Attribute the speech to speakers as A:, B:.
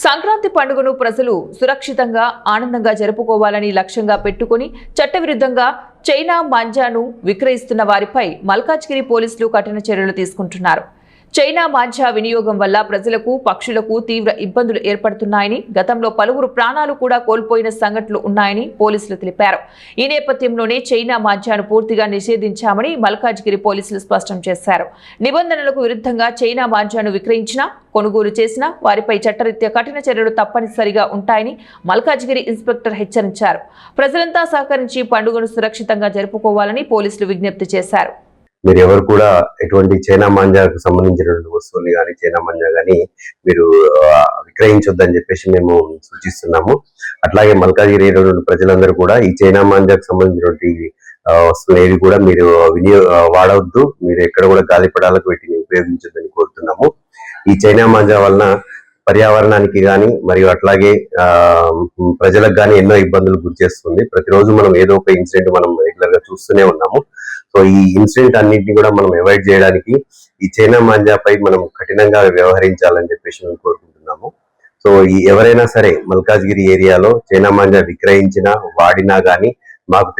A: సంక్రాంతి పండుగను ప్రజలు సురక్షితంగా ఆనందంగా జరుపుకోవాలని లక్ష్యంగా పెట్టుకుని చట్టవిరుద్ధంగా చైనా మాంజాను విక్రయిస్తున్న వారిపై మల్కాజ్గిరి పోలీసులు కఠిన చర్యలు తీసుకుంటున్నారు. చైనా మాంజా వినియోగం వల్ల ప్రజలకు పక్షులకు తీవ్ర ఇబ్బందులు ఏర్పడుతున్నాయని, గతంలో పలువురు ప్రాణాలు కూడా కోల్పోయిన సంఘటనలు ఉన్నాయని పోలీసులు తెలిపారు. ఈ నేపథ్యంలోనే చైనా మాంజాను పూర్తిగా నిషేధించామని మల్కాజ్గిరి పోలీసులు స్పష్టం చేశారు. నిబంధనలకు విరుద్ధంగా చైనా మాంజాను విక్రయించినా, కొనుగోలు చేసినా వారిపై చట్టరీత్యా కఠిన చర్యలు తప్పనిసరిగా ఉంటాయని మల్కాజ్గిరి ఇన్స్పెక్టర్ హెచ్చరించారు. ప్రజలంతా సహకరించి పండుగను సురక్షితంగా జరుపుకోవాలని పోలీసులు విజ్ఞప్తి చేశారు.
B: మీరు ఎవరు కూడా ఎటువంటి చైనా మాంజాకు సంబంధించినటువంటి వస్తువులు కానీ చైనా మాంజా కానీ మీరు విక్రయించొద్దని చెప్పేసి మేము సూచిస్తున్నాము. అట్లాగే మల్కాజ్గిరి ప్రజలందరూ కూడా ఈ చైనా మాంజాకు సంబంధించినటువంటి వస్తువులు ఏవి కూడా మీరు వాడవద్దు, మీరు ఎక్కడ కూడా గాలిపటాలకు వీటిని ఉపయోగించొద్దని కోరుతున్నాము. ఈ చైనా మాంజా వలన పర్యావరణానికి కానీ మరియు అట్లాగే ప్రజలకు కానీ ఎన్నో ఇబ్బందులు గురి చేస్తుంది. ప్రతిరోజు మనం ఏదో ఒక ఇన్సిడెంట్ మనం రెగ్యులర్ గా చూస్తూనే ఉన్నాము. సో ఈ ఇన్సిడెంట్ అన్నింటినీ కూడా మనం అవాయిడ్ చేయడానికి ఈ చైనా మాంజాపై మనం కఠినంగా వ్యవహరించాలని చెప్పేసి మేము కోరుకుంటున్నాము. సో ఎవరైనా సరే మల్కాజ్గిరి ఏరియాలో చైనా మాంజా విక్రయించినా వాడినా కానీ మాకు